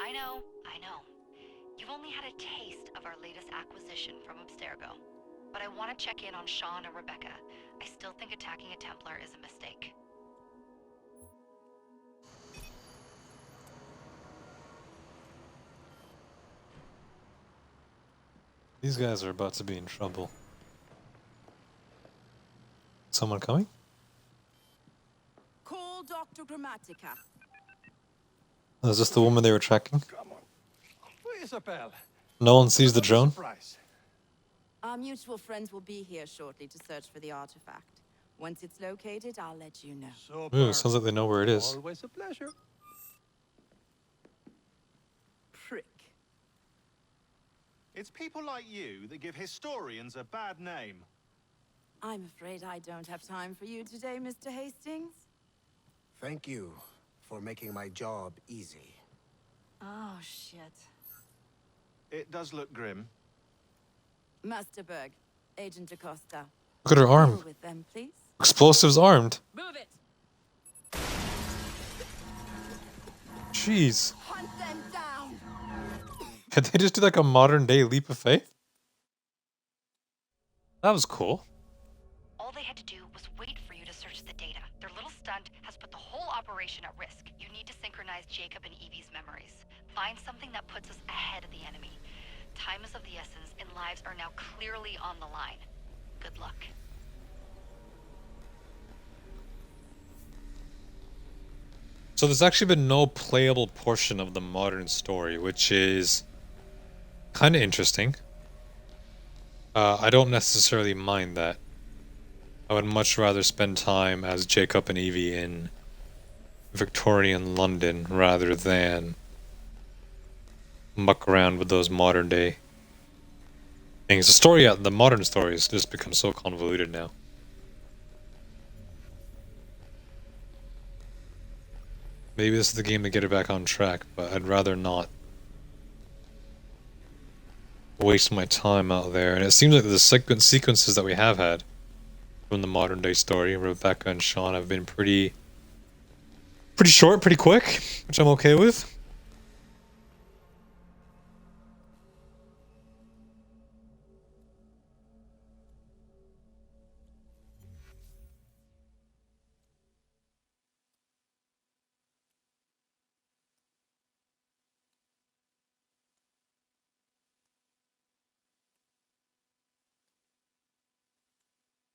I know. You've only had a taste of our latest acquisition from Abstergo. But I want to check in on Sean and Rebecca. I still think attacking a Templar is a mistake. These guys are about to be in trouble. Someone coming? Call Dr. Grammatica. Oh, is this the woman they were tracking? Come on. Isabel. No one sees the Another drone? surprise. Our mutual friends will be here shortly to search for the artifact. Once it's located, I'll let you know. Super. Ooh, sounds like they know where it is. Always a pleasure. Prick. It's people like you that give historians a bad name. I'm afraid I don't have time for you today, Mr. Hastings. Thank you for making my job easy. Oh, shit. It does look grim. Masterberg, Agent Acosta. Look at her Deal arm. with them, please. Explosives armed. Move it! Jeez. Hunt them down! Could they just do like a modern day leap of faith? That was cool. All they had to do was wait for you to search the data. Their little stunt has put the whole operation at risk. You need to synchronize Jacob and Evie's memories. Find something that puts us ahead of the enemy. Time is of the essence, and lives are now clearly on the line. Good luck. So there's actually been no playable portion of the modern story, which is kind of interesting. I don't necessarily mind that. I would much rather spend time as Jacob and Evie in Victorian London rather than muck around with those modern day things. The modern story has just become so convoluted now. Maybe this is the game to get it back on track, but I'd rather not waste my time out there. And it seems like the sequences that we have had from the modern day story, Rebecca and Sean, have been pretty short, pretty quick, which I'm okay with.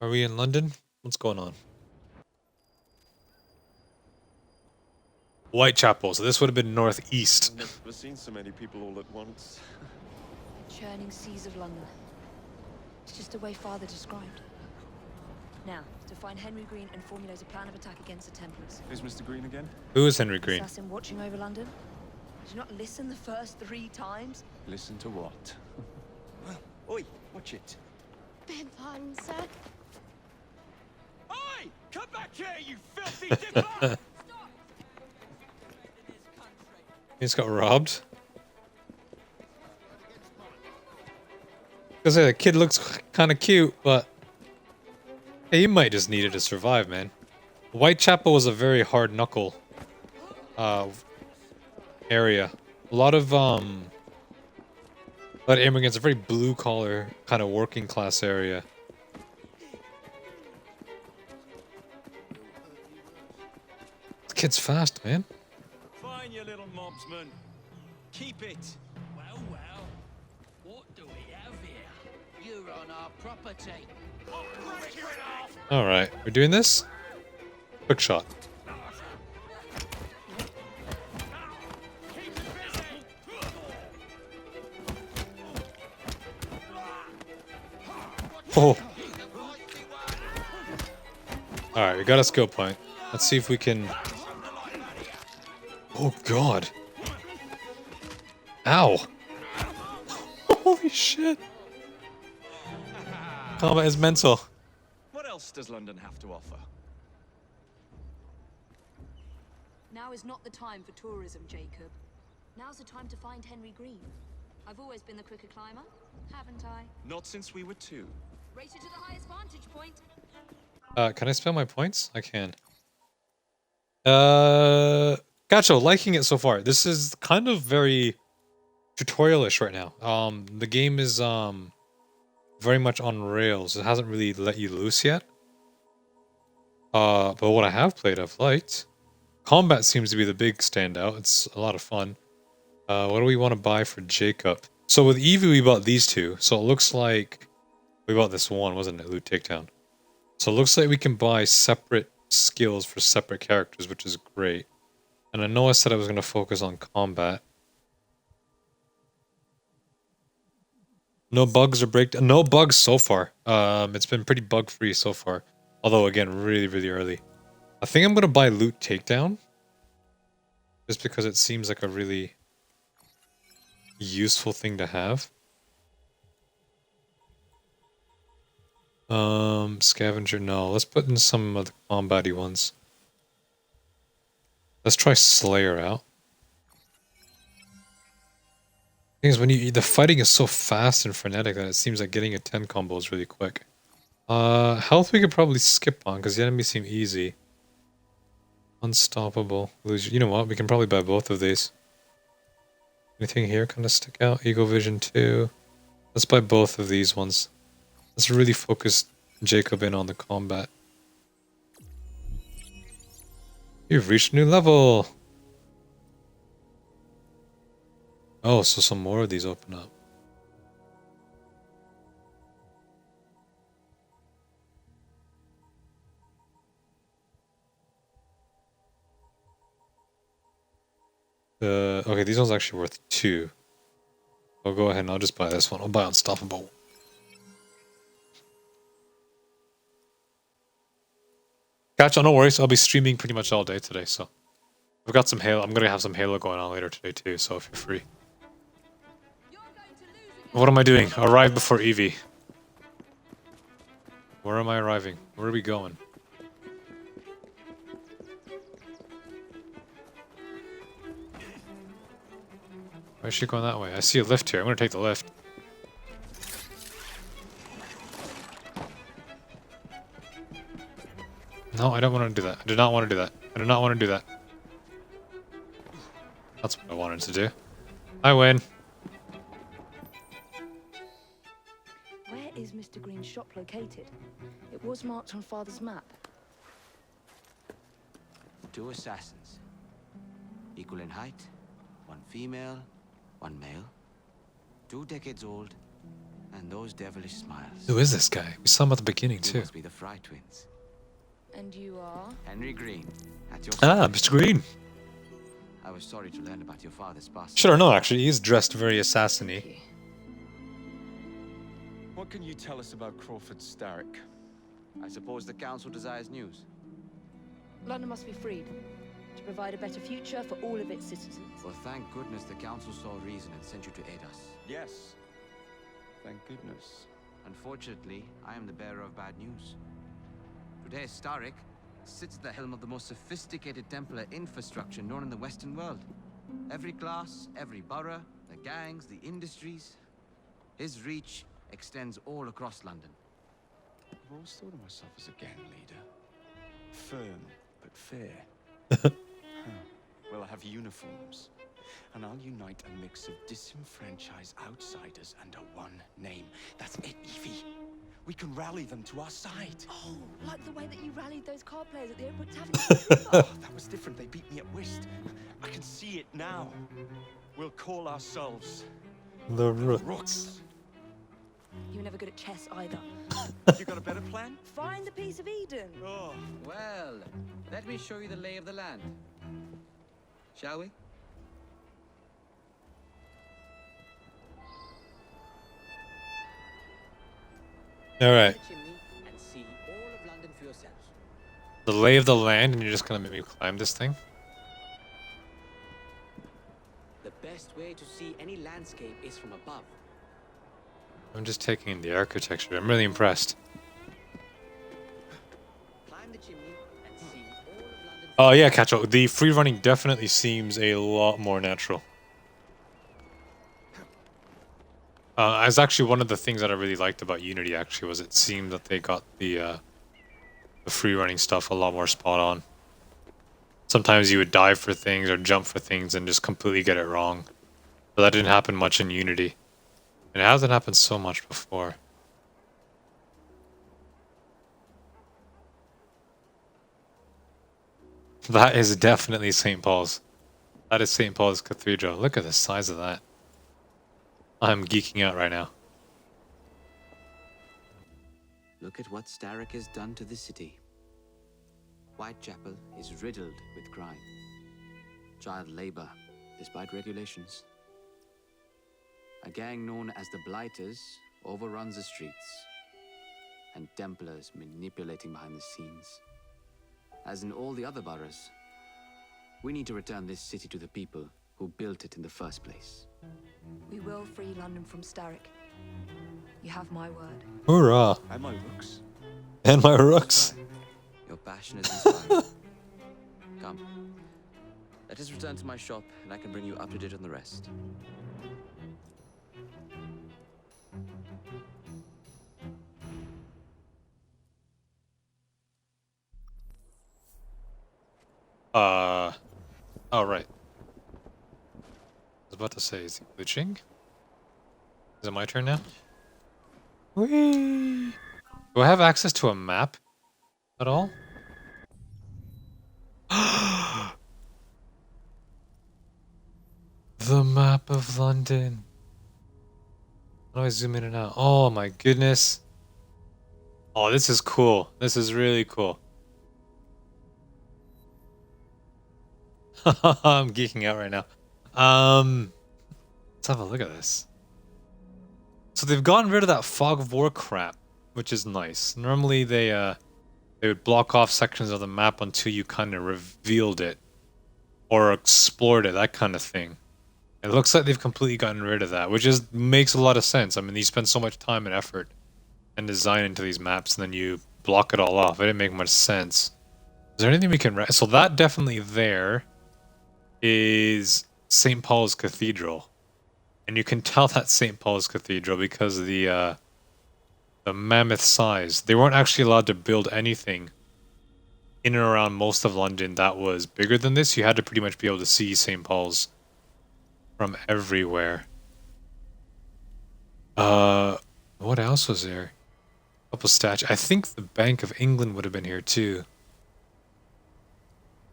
Are we in London? What's going on? Whitechapel, so this would have been northeast. I've never seen so many people all at once. Churning seas of London. It's just the way Father described. Now, to find Henry Green and formulate a plan of attack against the Templars. Who's Mr. Green again? Who is Henry Green? Assassin watching over London? Did you not listen the first 3 times? Listen to what? Oi, watch it. Beg pardon, sir. Oi! Come back here, you filthy dipper! He just got robbed. Because the kid looks kind of cute, but hey, you might just need it to survive, man. Whitechapel was a very hard knuckle area. A lot of immigrants, a very blue collar kind of working class area. The kid's fast, man. Fine, you little mobsman. Keep it. Well, what do we have here? You're on our property. Alright, we're doing this? Quick shot. Oh. Alright, we got a skill point. Let's see if we can... Oh god. Ow. Holy shit. Combat is mental. What else does London have to offer? Now is not the time for tourism, Jacob. Now's the time to find Henry Green. I've always been the quicker climber, haven't I? Not since we were 2. Race you to the highest vantage point. Can I spell my points? I can. Gacho, liking it so far. This is kind of very tutorialish right now. The game is very much on rails. It hasn't really let you loose yet. But what I have played, I've liked. Combat seems to be the big standout. It's a lot of fun. What do we want to buy for Jacob? So with Evie, we bought these two. So it looks like we bought this one, wasn't it? Loot Takedown. So it looks like we can buy separate skills for separate characters, which is great. And I know I said I was going to focus on combat. No bugs or no bugs so far. It's been pretty bug free so far. Although again, really, really early. I think I'm gonna buy Loot Takedown. Just because it seems like a really useful thing to have. Scavenger, no. Let's put in some of the combat-y ones. Let's try Slayer out. Thing is, when the fighting is so fast and frenetic that it seems like getting a 10 combo is really quick. Health we could probably skip on because the enemies seem easy. Unstoppable. You know what? We can probably buy both of these. Anything here kind of stick out? Eagle Vision 2. Let's buy both of these ones. Let's really focus Jacob in on the combat. You've reached a new level! Oh, so some more of these open up. Okay, these ones are actually worth 2. I'll go ahead and I'll just buy this one. I'll buy Unstoppable. Gotcha, no worries. I'll be streaming pretty much all day today, so. I've got some Halo. I'm gonna have some Halo going on later today too, so if you're free. What am I doing? Arrive before Evie. Where am I arriving? Where are we going? Why is she going that way? I see a lift here. I'm gonna take the lift. No, I don't want to do that. I do not want to do that. I do not want to do that. That's what I wanted to do. I win. Where is Mr. Green's shop located? It was marked on Father's map. 2 assassins. Equal in height. 1 female, 1 male. 2 decades old. And those devilish smiles. Who is this guy? We saw him at the beginning too. Must be the Fry twins. And you are? Henry Green. At your Mr. Green. I was sorry to learn about your father's past. Should I know, actually. He's dressed very assassin-y. What can you tell us about Crawford Starrick? I suppose the council desires news. London must be freed to provide a better future for all of its citizens. Well, thank goodness the council saw reason and sent you to aid us. Yes. Thank goodness. Unfortunately, I am the bearer of bad news. Today, Starrick sits at the helm of the most sophisticated Templar infrastructure known in the Western world. Every class, every borough, the gangs, the industries. His reach extends all across London. I've always thought of myself as a gang leader. Firm, but fair. Well, I have uniforms. And I'll unite a mix of disenfranchised outsiders under one name. That's it, Evie. We can rally them to our side. Oh, like the way that you rallied those card players at the Oakwood Tavern. Oh, that was different. They beat me at whist. I can see it now. We'll call ourselves The Rooks. You were never good at chess either. You got a better plan? Find the piece of Eden. Oh. Well, let me show you the lay of the land. Shall we? Alright. The chimney and see all of London for yourselves. The lay of the land, and you're just gonna make me climb this thing? The best way to see any landscape is from above. I'm just taking in the architecture. I'm really impressed. Climb the chimney and see all of London. Oh yeah, Cacho. The free running definitely seems a lot more natural. It's actually one of the things that I really liked about Unity. Actually, was it seemed that they got the free running stuff a lot more spot on. sometimes you would dive for things or jump for things and just completely get it wrong. But that didn't happen much in Unity. And it hasn't happened so much before. That is definitely St. Paul's. That is St. Paul's Cathedral. Look at the size of that. I'm geeking out right now. Look at what Starrick has done to the city. Whitechapel is riddled with crime. Child labor, despite regulations. A gang known as the Blighters overruns the streets. And Templars manipulating behind the scenes. As in all the other boroughs, we need to return this city to the people who built it in the first place. We will free London from Starrick. You have my word. Hoorah! And my rooks. And my rooks. Your passion is inspiring. Come. Let us return to my shop, and I can bring you up to date on the rest. Oh, right. I was about to say, is he glitching? Is it my turn now? Whee! Do I have access to a map at all? The map of London. How do I zoom in and out? Oh my goodness. Oh, this is cool. This is really cool. I'm geeking out right now. Let's have a look at this. So they've gotten rid of that fog of war crap, which is nice. Normally they would block off sections of the map until you kind of revealed it or explored it, that kind of thing. It looks like they've completely gotten rid of that, which just makes a lot of sense. I mean, you spend so much time and effort and design into these maps, and then you block it all off. It didn't make much sense. Is there anything we can... So that definitely there is St. Paul's Cathedral. And you can tell that's St. Paul's Cathedral because of the mammoth size. They weren't actually allowed to build anything in and around most of London that was bigger than this. You had to pretty much be able to see St. Paul's from everywhere. What else was there? A couple statues. I think the Bank of England would have been here too.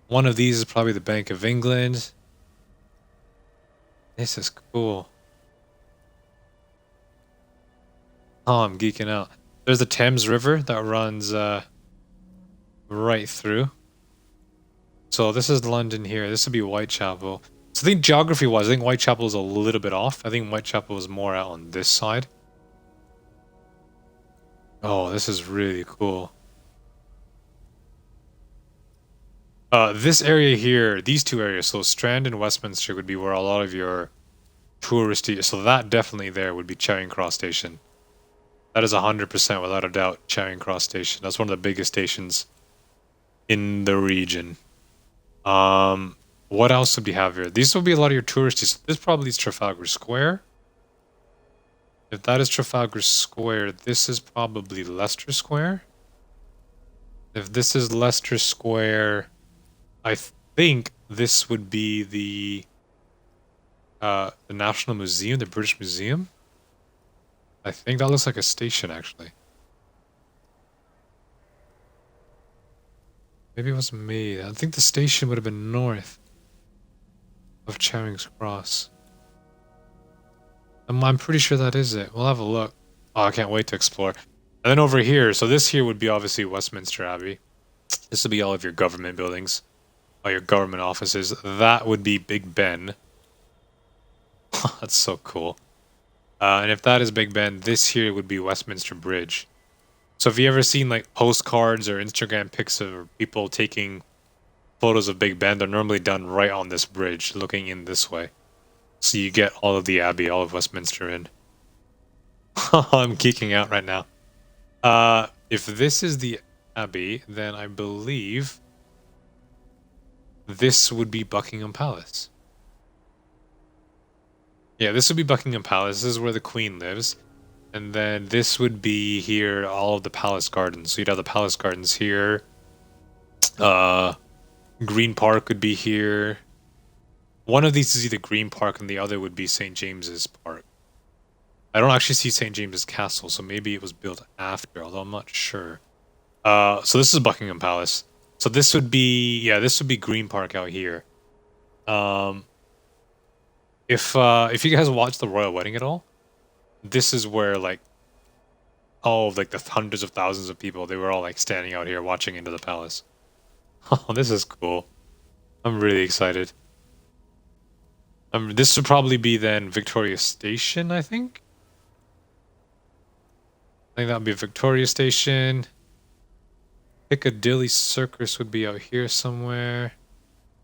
One of these is probably the Bank of England. This is cool. Oh, I'm geeking out. There's the Thames River that runs right through. So this is London here. This would be Whitechapel. So I think geography-wise, I think Whitechapel is a little bit off. I think Whitechapel is more out on this side. Oh, this is really cool. This area here, these two areas, so Strand and Westminster would be where a lot of your touristy... So that definitely there would be Charing Cross Station. That is 100% without a doubt Charing Cross Station. That's one of the biggest stations in the region. What else would we have here? These would be a lot of your touristy. So this probably is Trafalgar Square. If that is Trafalgar Square, this is probably Leicester Square. If this is Leicester Square, I think this would be the National Museum, the British Museum. I think that looks like a station, actually. Maybe it wasn't me. I think the station would have been north of Charing Cross. I'm pretty sure that is it. We'll have a look. Oh, I can't wait to explore. And then over here, so this here would be obviously Westminster Abbey. This would be all of your government buildings, all your government offices. That would be Big Ben. That's so cool. And if that is Big Ben, this here would be Westminster Bridge. So if you ever seen like postcards or Instagram pics of people taking photos of Big Ben, they're normally done right on this bridge, looking in this way. So you get all of the Abbey, all of Westminster in. I'm geeking out right now. If this is the Abbey, then I believe this would be Buckingham Palace. Yeah, this would be Buckingham Palace. This is where the Queen lives. And then this would be here, all of the Palace Gardens. So you'd have the Palace Gardens here. Green Park would be here. One of these is either Green Park and the other would be St. James's Park. I don't actually see St. James's Castle, so maybe it was built after, although I'm not sure. So this is Buckingham Palace. So this would be, yeah, this would be Green Park out here. If you guys watch the royal wedding at all, this is where like all of like the hundreds of thousands of people, they were all like standing out here watching into the palace. Oh, this is cool. I'm really excited. This would probably be then Victoria Station, I think. I think that would be Victoria Station. Piccadilly Circus would be out here somewhere.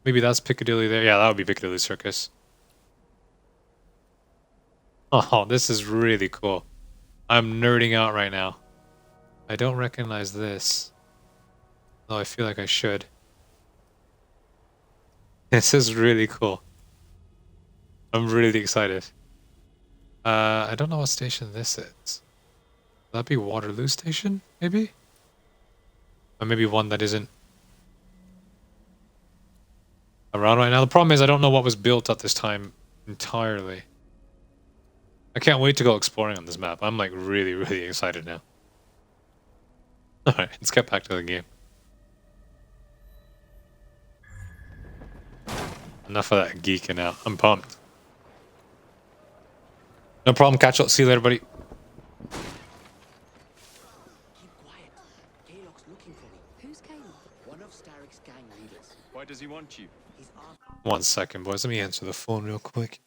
Maybe that's Piccadilly there. Yeah, that would be Piccadilly Circus. Oh, this is really cool. I'm nerding out right now. I don't recognize this. Though I feel like I should. This is really cool. I'm really excited. I don't know what station this is. Would that be Waterloo Station, maybe? Or maybe one that isn't around right now. The problem is I don't know what was built at this time entirely. I can't wait to go exploring on this map. I'm like really, really excited now. Alright, let's get back to the game. Enough of that geeking out. I'm pumped. No problem, catch up. See you later, buddy. Keep quiet. Kaloc's looking for me. Who's Caleb? One of Starrick's gang leaders. Why does he want you? He's after... 1 second, boys. Let me answer the phone real quick.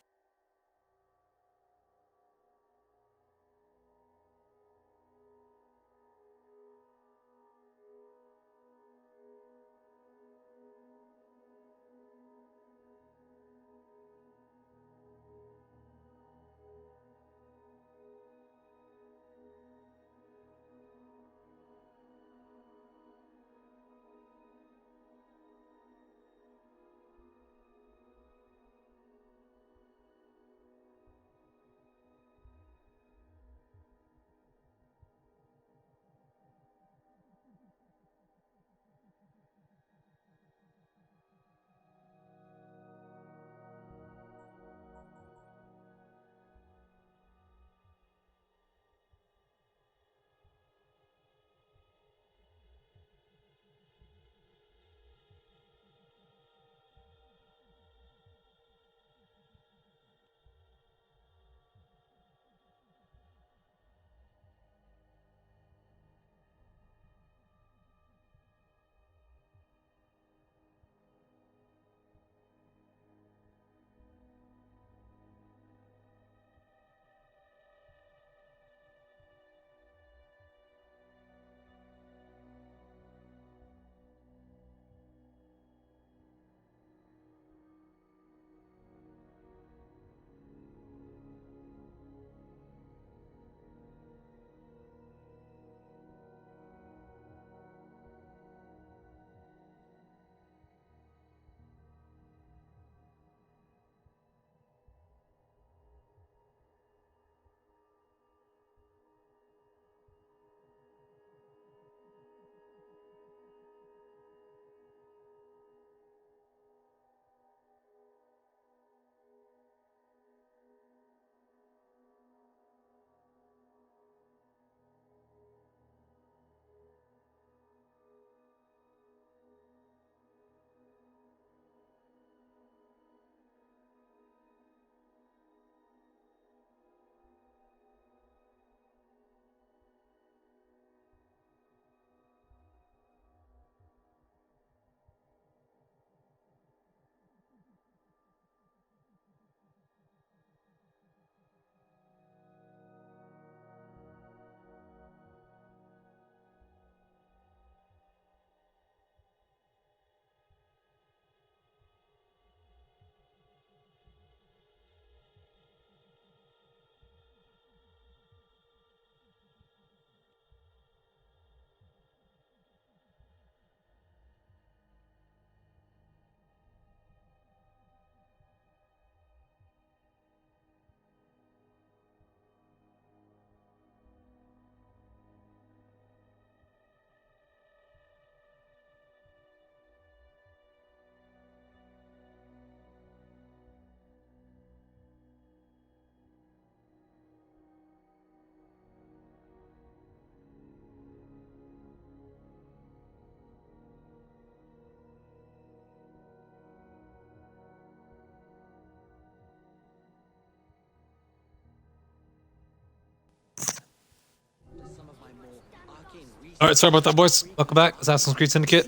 Alright, sorry about that, boys. Welcome back. Assassin's Creed Syndicate.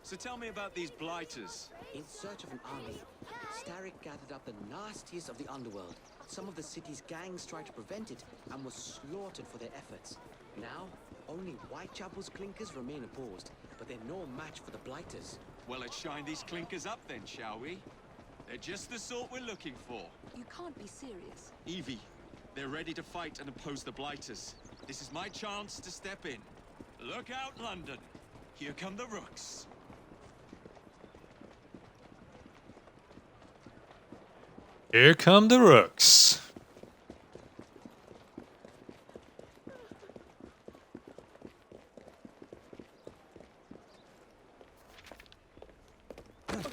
So tell me about these blighters. In search of an army, Starrick gathered up the nastiest of the underworld. Some of the city's gangs tried to prevent it and were slaughtered for their efforts. Now, only Whitechapel's clinkers remain opposed, but they're no match for the blighters. Well, let's shine these clinkers up then, shall we? They're just the sort we're looking for. You can't be serious. Evie, they're ready to fight and oppose the blighters. This is my chance to step in. Look out, London. Here come the rooks. Here come the rooks.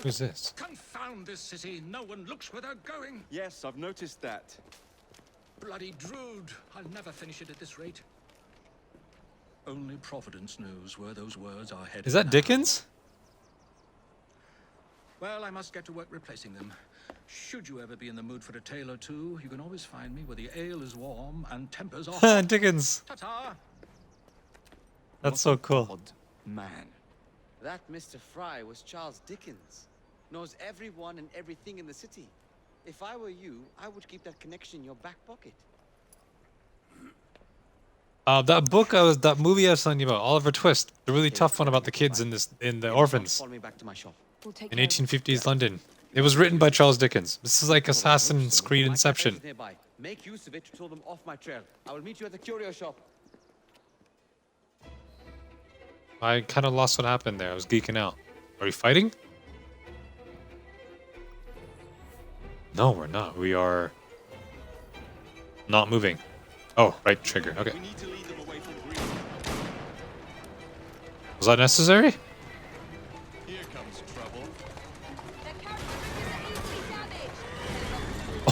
Who's this? Confound this city. No one looks where they're going. Yes, I've noticed that. Bloody Drood. I'll never finish it at this rate. Only Providence knows where those words are headed. Is that now. Dickens? Well, I must get to work replacing them. Should you ever be in the mood for a tale or two, you can always find me where the ale is warm and tempers are hot. Dickens. Ta-ta! That's so cool. Odd man. That Mr. Fry was Charles Dickens. Knows everyone and everything in the city. If I were you, I would keep that connection in your back pocket. That movie I was telling you about, Oliver Twist, the really tough one about the kids in the orphans Follow me back to my shop. We'll take in care of it. 1850s London. It was written by Charles Dickens. This is like Assassin's Creed My Inception. cafe is nearby. Make use of it to throw them off my trail. I will meet you at the curio shop. I kind of lost what happened there. I was geeking out. Are we fighting? No, we're not. We are not moving. Oh, right trigger. Okay. We need to lead them away from Green. Was that necessary? Here comes trouble.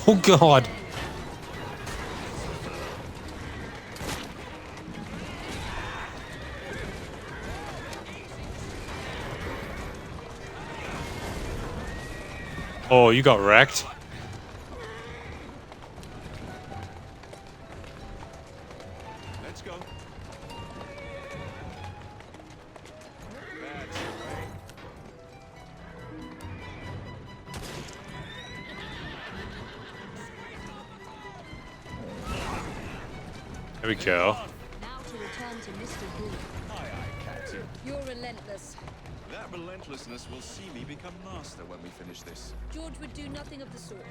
Oh god. Oh, you got wrecked. Let's go. That's the way. There we go. Now to return to Mr. Green. Aye, aye, Captain. You're relentless. That relentlessness will see me become master when we finish this. George would do nothing of the sort.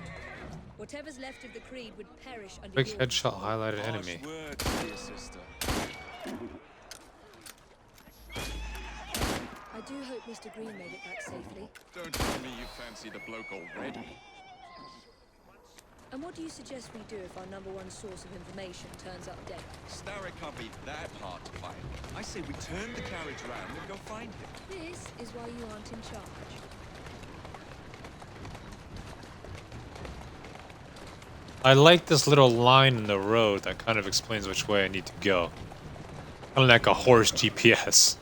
Whatever's left of the Creed would perish under Quick your... headshot highlighted enemy. Harsh words, dear sister. I do hope Mr. Green made it back safely. Don't tell me you fancy the bloke already. And what do you suggest we do if our number one source of information turns up dead? Starrick can't be that hard to find. I say we turn the carriage round and go find him. This is why you aren't in charge. I like this little line in the road that kind of explains which way I need to go. Kind of like a horse GPS.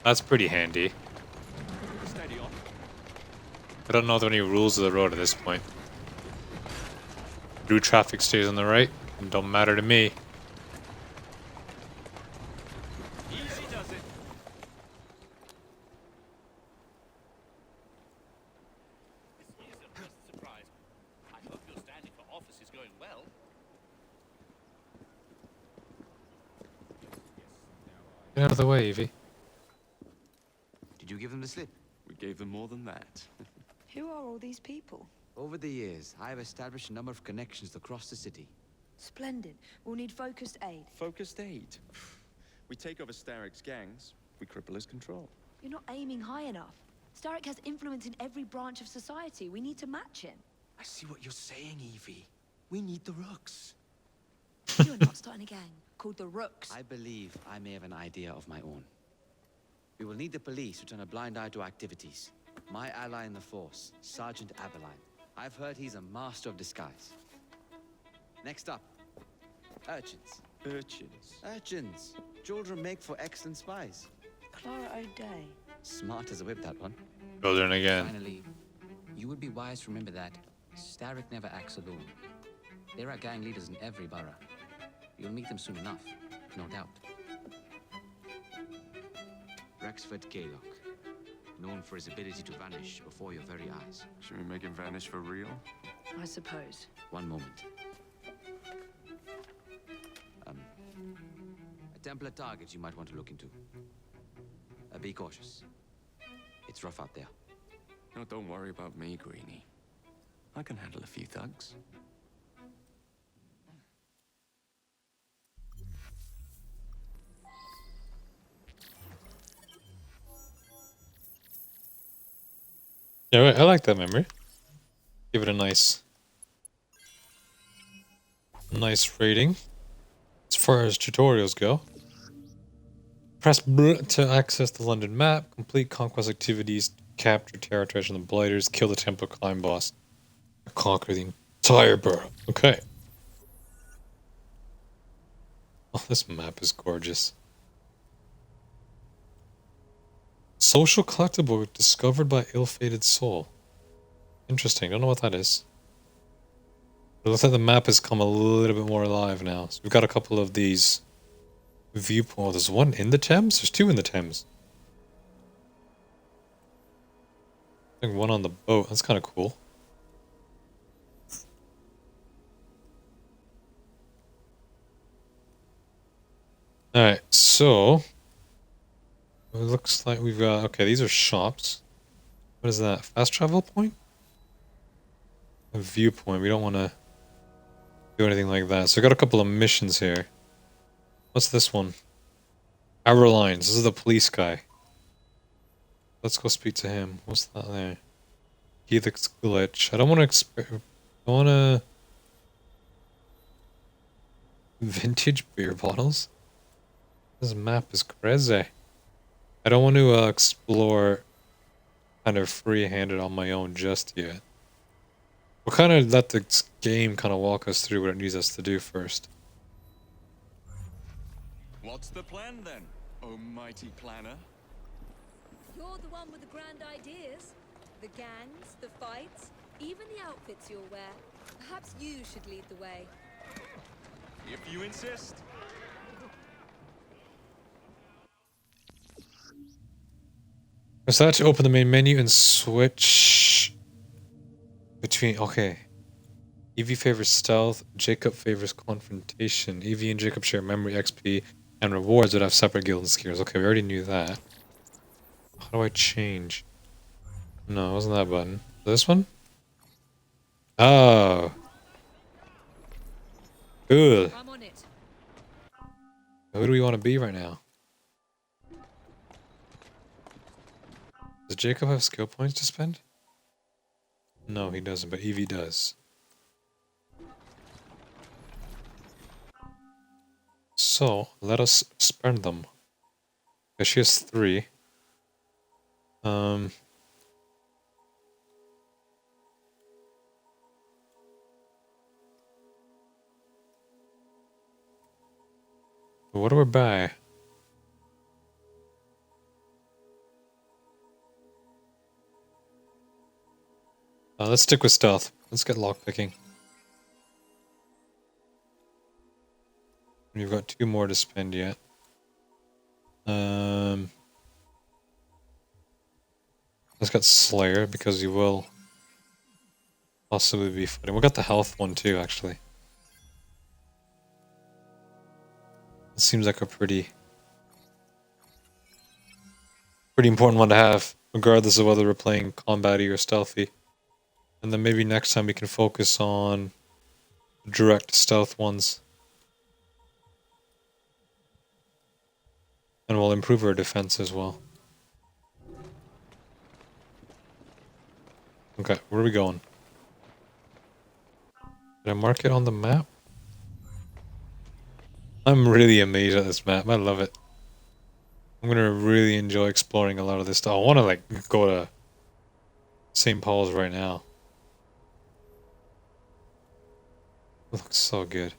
That's pretty handy. Steady on. I don't know if there are any rules of the road at this point. Through traffic stays on the right, and don't matter to me. Easy does it. This is a pleasant surprise. I hope your standing for office is going well. Get out of the way, Evie. Did you give them the slip? We gave them more than that. Who are all these people? Over the years, I have established a number of connections across the city. Splendid. We'll need focused aid. Focused aid. We take over Starrick's gangs, we cripple his control. You're not aiming high enough. Starrick has influence in every branch of society. We need to match him. I see what you're saying, Evie. We need the rooks. You're not starting a gang called the Rooks. I believe I may have an idea of my own. We will need the police to turn a blind eye to activities. My ally in the force, Sergeant Aberline. I've heard he's a master of disguise. Next up, urchins. Urchins. Urchins. Children make for excellent spies. Clara O'Day. Smart as a whip, that one. Children again. Finally, you would be wise to remember that Starrick never acts alone. There are gang leaders in every borough. You'll meet them soon enough, no doubt. Rexford Gaylock, known for his ability to vanish before your very eyes. Should we make him vanish for real? I suppose. One moment. A Templar target you might want to look into. Be cautious. It's rough out there. No, don't worry about me, Greenie. I can handle a few thugs. Yeah, right, I like that memory. Give it a nice rating. As far as tutorials go. Press B to access the London map, complete conquest activities, capture territories from the Blighters, kill the Templar climb boss, conquer the entire borough. Okay. Oh, this map is gorgeous. Social collectible discovered by ill-fated soul. Interesting. Don't know what that is. It looks like the map has come a little bit more alive now. So we've got a couple of these viewpoints. Oh, there's one in the Thames? There's two in the Thames. I think one on the boat. That's kind of cool. Alright, so it looks like we've got, okay, these are shops. What is that? Fast travel point? A viewpoint. We don't want to do anything like that. So we got a couple of missions here. What's this one? Our lines. This is the police guy. Let's go speak to him. What's that there? Helix glitch. I don't want to I want to vintage beer bottles. This map is crazy. I don't want to explore kind of free-handed on my own just yet. We'll kind of let the game kind of walk us through what it needs us to do first. What's the plan then, oh mighty planner? You're the one with the grand ideas. The gangs, the fights, even the outfits you'll wear. Perhaps you should lead the way. If you insist. Press that to open the main menu and switch between, okay. Evie favors stealth, Jacob favors confrontation. Evie and Jacob share memory, XP, and rewards but have separate guild and skills. Okay, we already knew that. How do I change? No, it wasn't that button. This one? Oh. Cool. I'm on it. Who do we want to be right now? Does Jacob have skill points to spend? No, he doesn't, but Evie does. So, let us spend them. Okay, she has 3. What do we buy? Let's stick with stealth. Let's get lockpicking. We've got 2 more to spend yet. Let's get Slayer because he will possibly be fighting. We got the health one too, actually. It seems like a pretty important one to have, regardless of whether we're playing combat-y or stealthy. And then maybe next time we can focus on direct stealth ones. And we'll improve our defense as well. Okay, where are we going? Did I mark it on the map? I'm really amazed at this map. I love it. I'm gonna really enjoy exploring a lot of this stuff. I want to like go to St. Paul's right now. It looks so good.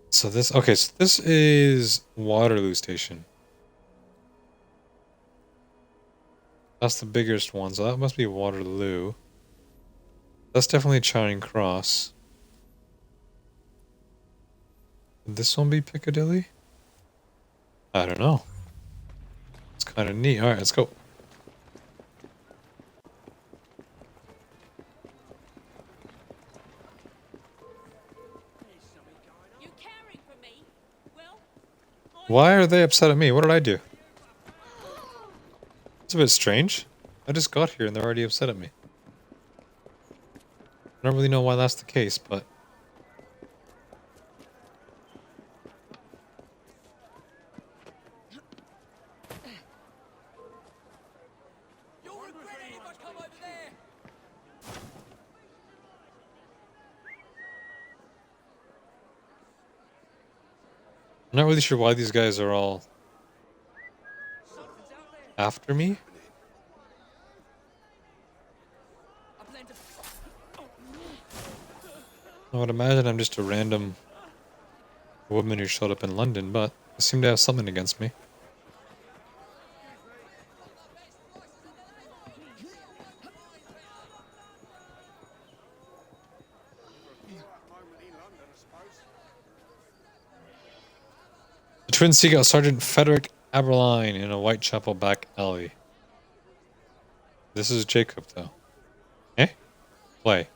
So this, okay, so this is Waterloo Station. That's the biggest one, so that must be Waterloo. That's definitely Charing Cross. Would this one be Piccadilly? I don't know. It's kind of neat. Alright, let's go. Why are they upset at me? What did I do? It's a bit strange. I just got here and they're already upset at me. I don't really know why that's the case, but... I'm not really sure why these guys are all after me. I would imagine I'm just a random woman who showed up in London, but they seem to have something against me. The twin seek out Sergeant Frederick Aberline in a Whitechapel back alley. This is Jacob, though. Eh? Play.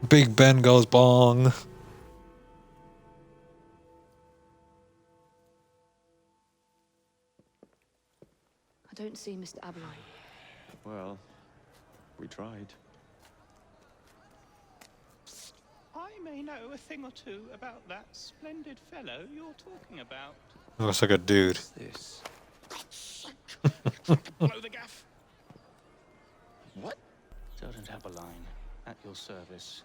Big Ben goes bong. I don't see Mr. Aberline. Well, we tried. I may know a thing or two about that splendid fellow you're talking about. Looks like a dude. This. Blow the gaff. What? Sergeant Aberline, at your service.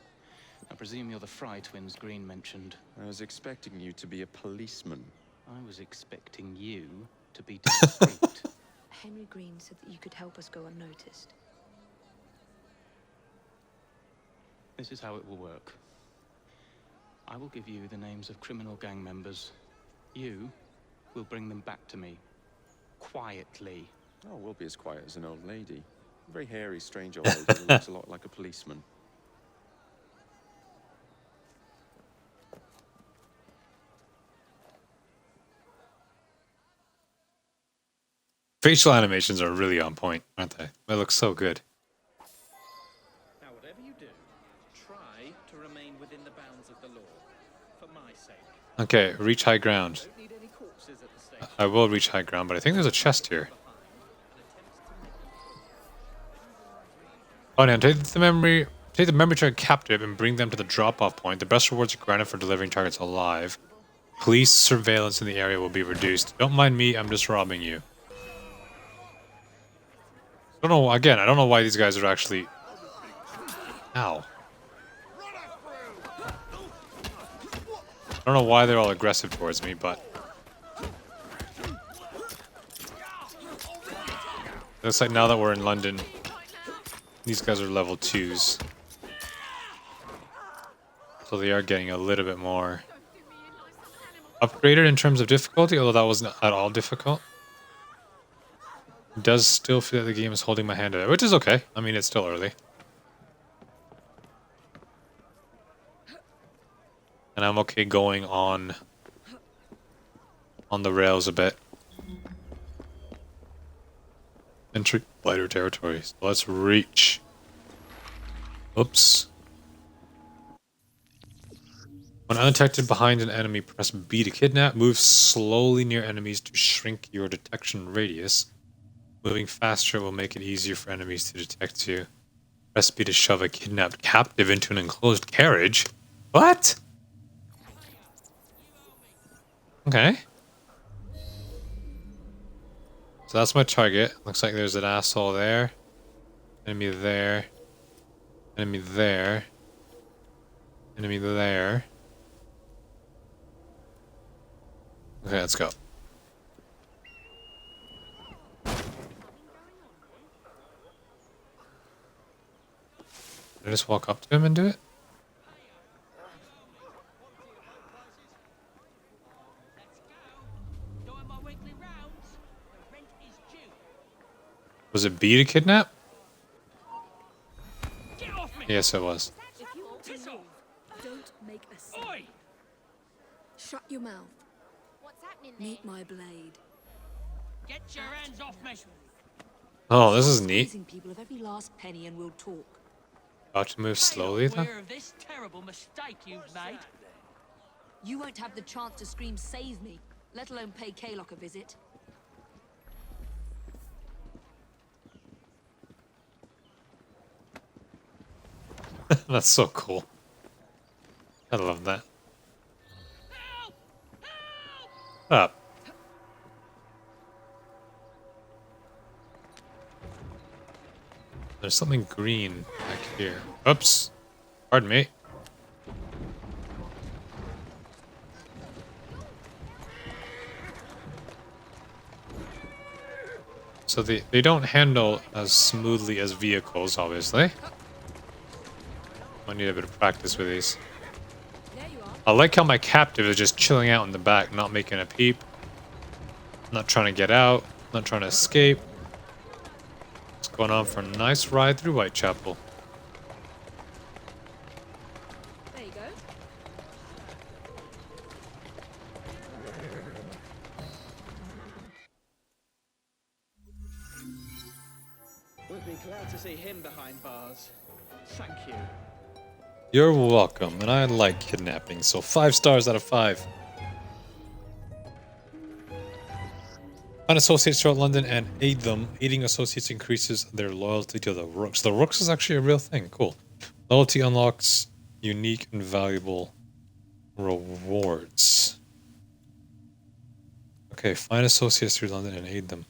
I presume you're the Fry twins Green mentioned. I was expecting you to be a policeman. I was expecting you to be discreet. Henry Green said that you could help us go unnoticed. This is how it will work. I will give you the names of criminal gang members. You will bring them back to me. Quietly. Oh, we'll be as quiet as an old lady. A very hairy, strange old lady who looks a lot like a policeman. Facial animations are really on point, aren't they? They look so good. Now, whatever you do, try to remain within the bounds of the law. For my sake. Okay, reach high ground. Don't need any corpses at the station. I will reach high ground, but I think there's a chest here. Oh, now take the memory track captive and bring them to the drop-off point. The best rewards are granted for delivering targets alive. Police surveillance in the area will be reduced. Don't mind me, I'm just robbing you. I don't know, again, I don't know why these guys are actually... Ow. I don't know why they're all aggressive towards me, but... Looks like now that we're in London, these guys are level 2s. So they are getting a little bit more upgraded in terms of difficulty, although that wasn't at all difficult. It does still feel like the game is holding my hand out, which is okay. I mean, it's still early. And I'm okay going on the rails a bit. Entry lighter territories. Let's reach. Oops. When undetected behind an enemy, press B to kidnap. Move slowly near enemies to shrink your detection radius. Moving faster will make it easier for enemies to detect you. Press B to shove a kidnapped captive into an enclosed carriage. What? Okay. So that's my target. Looks like there's an asshole there. Enemy there. Enemy there. Enemy there. Okay, let's go. Did I just walk up to him and do it? Was it B to kidnap? Get off me! Yes, it was. If you want to move, don't make a sound. Oi! Shut your mouth. What's happening there? Meet my blade. Get your hands off me! Oh, this is neat. Squeezing people of every last penny and we'll talk. About to move slowly then? Aware of this terrible mistake you've made. You won't have the chance to scream save me, let alone pay Kaylock a visit. That's so cool. I love that. Help! Help! Up. There's something green back here. Oops. Pardon me. So they don't handle as smoothly as vehicles, obviously. I need a bit of practice with these. There you are. I like how my captive is just chilling out in the back, not making a peep. Not trying to get out, not trying to escape. It's going on for a nice ride through Whitechapel. There you go. We'd be glad to see him behind bars. Thank you. You're welcome, and I like kidnapping, so 5 stars out of 5. Find associates throughout London and aid them. Aiding associates increases their loyalty to the Rooks. The Rooks is actually a real thing. Cool. Loyalty unlocks unique and valuable rewards. Okay, find associates through London and aid them.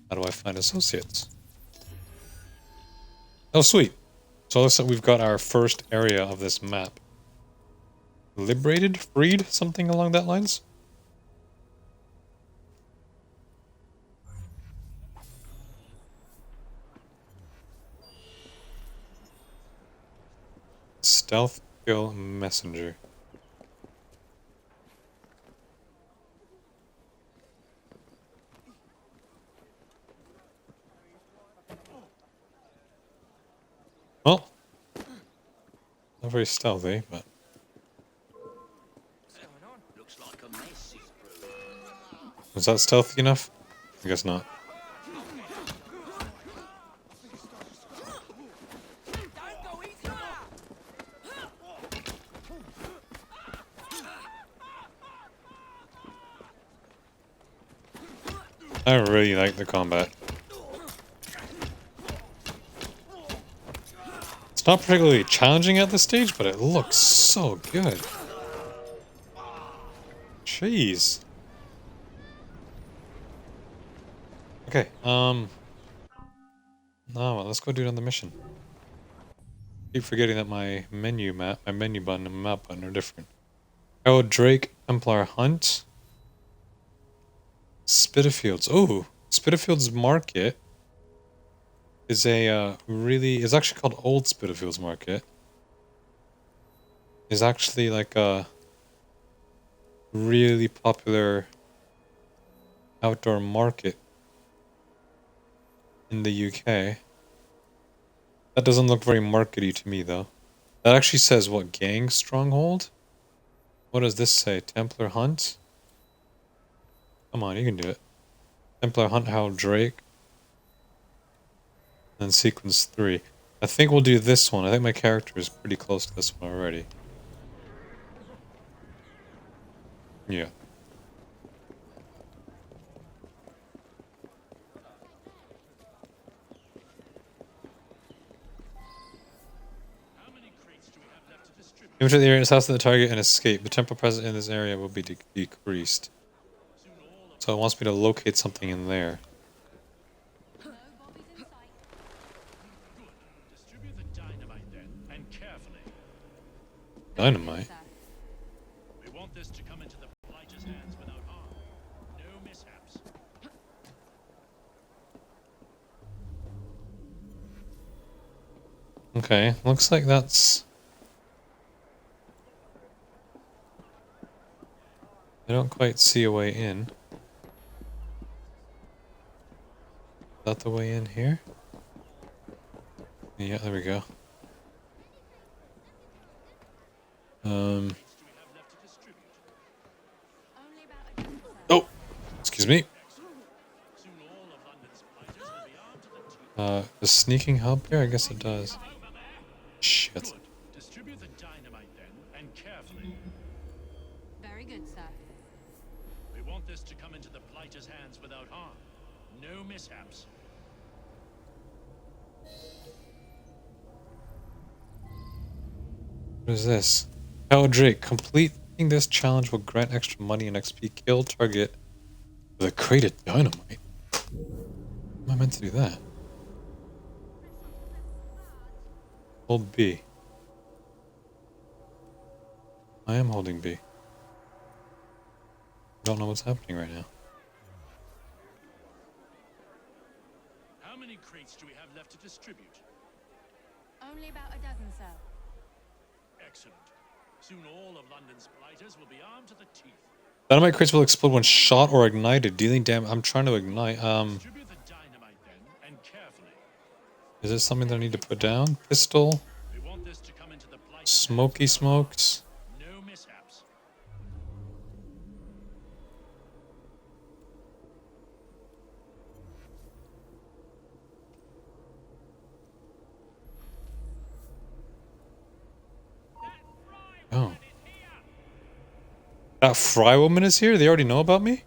How do I find associates? Oh, sweet. So it looks like we've got our first area of this map. Liberated? Freed? Something along that lines? Stealth kill messenger. Well, not very stealthy, but was that stealthy enough? I guess not. I really like the combat. It's not particularly challenging at this stage, but it looks so good. Jeez. Okay, oh, well, let's go do another mission. Keep forgetting that my menu button and map button are different. Oh, Drake, Templar Hunt. Spitalfields. Oh, Spitalfields Market is is actually called Old Spitalfields Market. Is actually like a really popular outdoor market in the UK. That doesn't look very markety to me though. That actually says what, gang stronghold? What does this say? Templar Hunt? Come on, you can do it. Templar Hunt Howl Drake. And then sequence 3. I think we'll do this one. I think my character is pretty close to this one already. Yeah. Enter the area, assassinate the target, and escape. The tempo present in this area will be decreased. So it wants me to locate something in there. Dynamite? We want this to come into the blighter's hands without harm. No mishaps. Okay, looks like that's... I don't quite see a way in. that the way in here? Yeah, there we go. Oh! Excuse me. The sneaking help here? I guess it does. Shit. Distribute the dynamite then, and carefully. Very good, sir. We want this to come into the blighter's hands without harm. No mishaps. What is this? Tell Drake, completing this challenge will grant extra money and XP. Kill target with a crate of dynamite. Am I meant to do that? Hold B. I am holding B. Don't know what's happening right now. How many crates do we have left to distribute? Only about a dozen, sir. Excellent. Soon all of London's blighters will be armed to the teeth. Dynamite crates will explode when shot or ignited, dealing damage. I'm trying to ignite. Distribute the dynamite then, and carefully. Is this something that I need to put down? Pistol? We want this to come into the blighter's Smoky hands without smokes? harm. No mishaps. Oh. That Fry woman is here? They already know about me?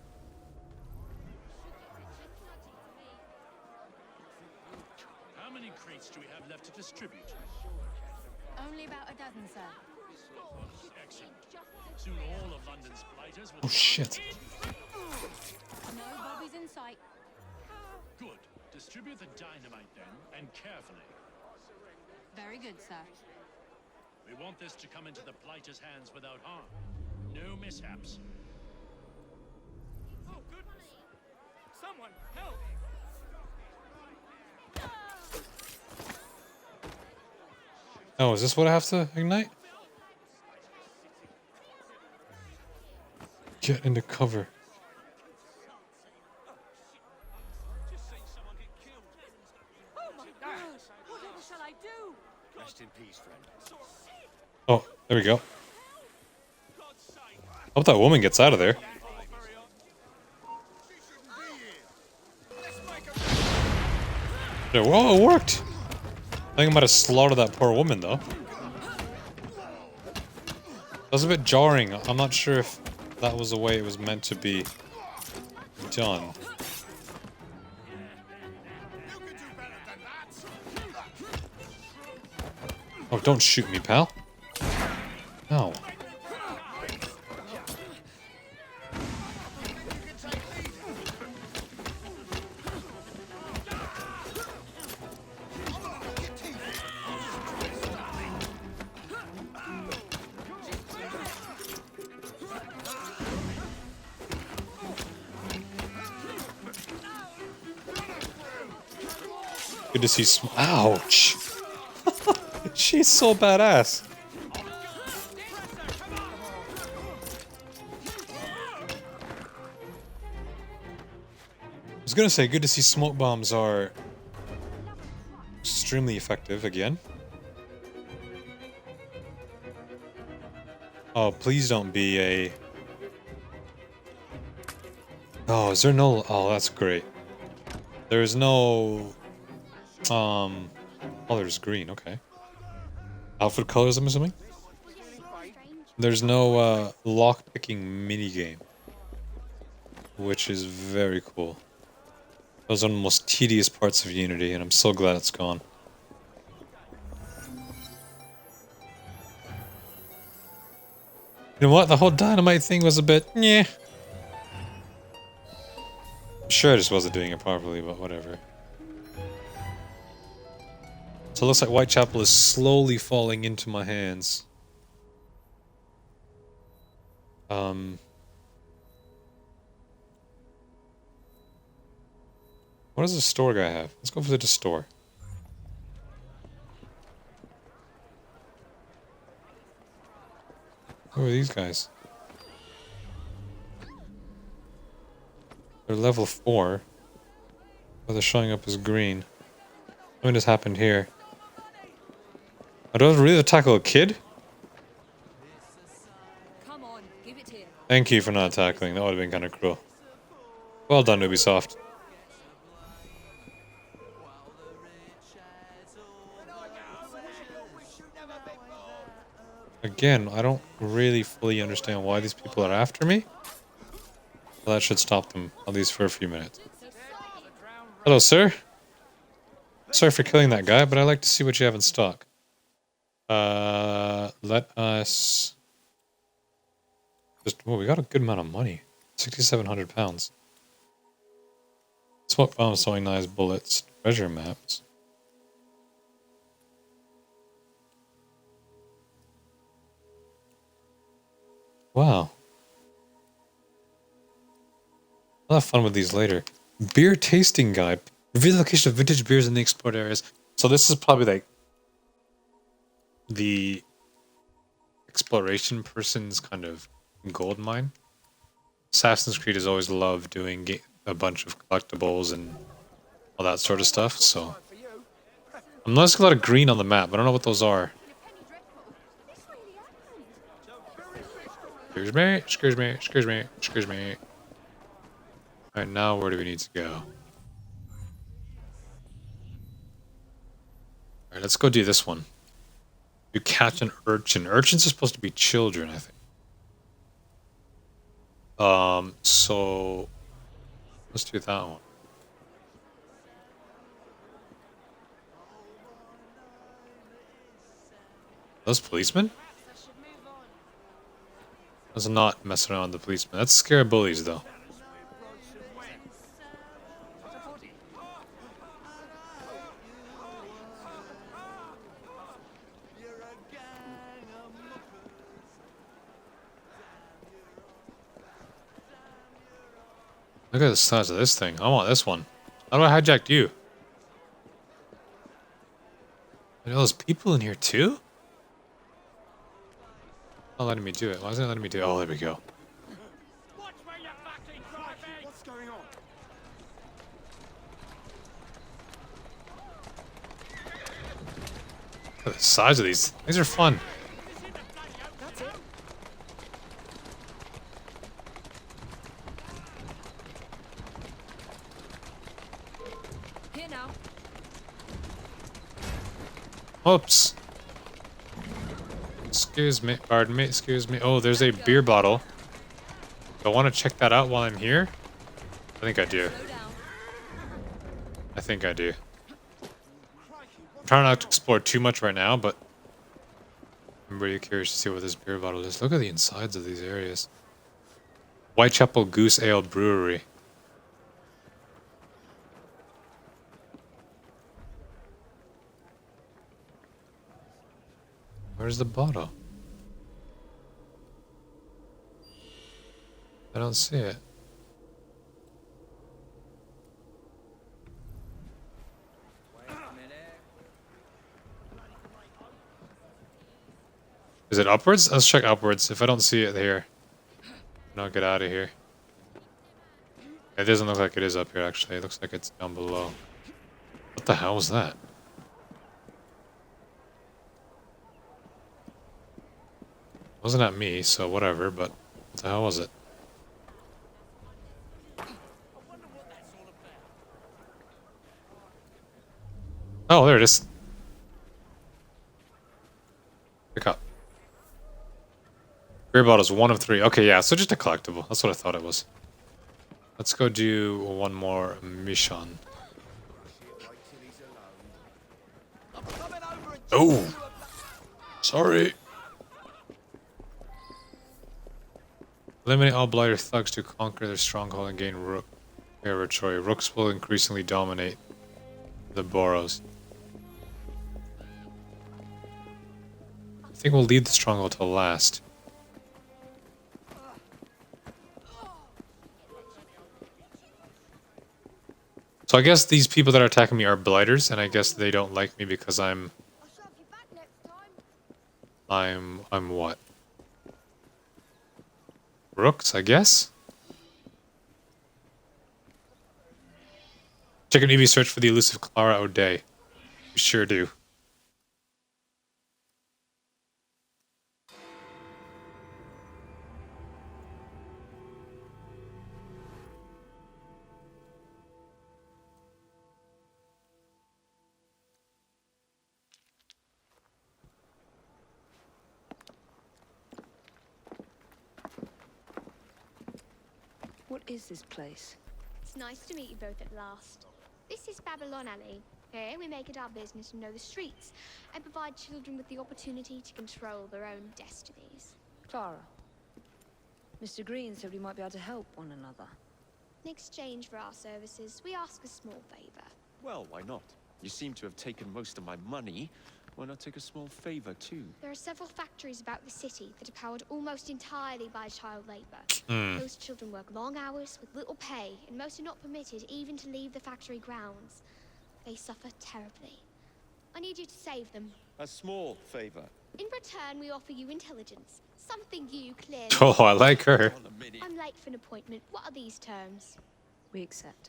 How many crates do we have left to distribute? Only about a dozen, sir. Excellent. Soon all of London's blighters will Oh shit. No bobbies in sight. Good. Distribute the dynamite then, and carefully. Very good, sir. We want this to come into the blighter's hands without harm. No mishaps. Oh, goodness! Someone help! Oh, is this what I have to ignite? Get into cover. Whatever shall I do? Rest in peace, friend. Oh, there we go. Hope that woman gets out of there. Yeah, whoa, it worked! I think I might have slaughtered that poor woman, though. That was a bit jarring. I'm not sure if that was the way it was meant to be done. Oh, don't shoot me, pal. No. Good to see ouch! She's so badass. I was gonna say, good to see smoke bombs are extremely effective again. Oh, please don't be a... Oh, is there no... Oh, that's great. There's no... Oh, there's green, okay. Outfit colors, I'm assuming? There's no, lock-picking minigame. Which is very cool. Those are the most tedious parts of Unity, and I'm so glad it's gone. You know what? The whole dynamite thing was a bit... yeah. I'm sure I just wasn't doing it properly, but whatever. So it looks like Whitechapel is slowly falling into my hands. What does the store guy have? Let's go visit the store. Who are these guys? They're level 4. Or they're showing up as green. Something just happened here. I don't really tackle a kid? Come on, give it here. Thank you for not tackling. That would have been kind of cruel. Well done, Ubisoft. Again, I don't really fully understand why these people are after me. Well, that should stop them, at least for a few minutes. Hello, sir. Sorry for killing that guy, but I'd like to see what you have in stock. Let us... Oh, we got a good amount of money. 6,700 pounds. Smoke bombs, sewing knives, bullets, treasure maps. Wow. I'll have fun with these later. Beer tasting guide. Reveal the location of vintage beers in the explored areas. So this is probably like the exploration person's kind of gold mine. Assassin's Creed has always loved doing a bunch of collectibles and all that sort of stuff, so... I'm noticing a lot of green on the map. I don't know what those are. Excuse me, excuse me, excuse me, excuse me. Alright, now where do we need to go? Alright, let's go do this one. You catch an urchin. Urchins are supposed to be children, I think. So... let's do that one. Those policemen? Let's not mess around with the policemen. That's scary bullies, though. Look at the size of this thing. I want this one. How do I hijack you? Are those people in here too? Not letting me do it. Why isn't it letting me do it? Oh, there we go. What's going on? Look at the size of these. These are fun. Here now. Oops. Excuse me. Pardon me. Excuse me. Oh, there's a beer bottle. Do I want to check that out while I'm here? I think I do. I think I do. I'm trying not to explore too much right now, but I'm really curious to see what this beer bottle is. Look at the insides of these areas. Whitechapel Goose Ale Brewery. Where's the bottle? I don't see it. Is it upwards? Let's check upwards. If I don't see it here, then I'll get out of here. It doesn't look like it is up here, actually. It looks like it's down below. What the hell was that? Wasn't at me, so whatever, but what the hell was it? Oh, there it is. Pick up. Beer bottle's 1 of 3. Okay, yeah, so just a collectible. That's what I thought it was. Let's go do one more mission. Oh! Sorry. Eliminate all blighter thugs to conquer their stronghold and gain rook territory. Rooks will increasingly dominate the boroughs. I think we'll leave the stronghold till last. So I guess these people that are attacking me are blighters, and I guess they don't like me because I'm what? Rooks, I guess? Check an EV search for the elusive Clara O'Day. We sure do. What is this place? It's nice to meet you both at last. This is Babylon Alley. Here we make it our business to know the streets and provide children with the opportunity to control their own destinies. Clara. Mr. Green said we might be able to help one another. In exchange for our services, we ask a small favor. Well, why not? You seem to have taken most of my money. Why not take a small favor, too? There are several factories about the city that are powered almost entirely by child labor. Those children work long hours with little pay, and most are not permitted even to leave the factory grounds. They suffer terribly. I need you to save them. A small favor. In return, we offer you intelligence. Something you clearly... Oh, I like her. I'm late for an appointment. What are these terms? We accept.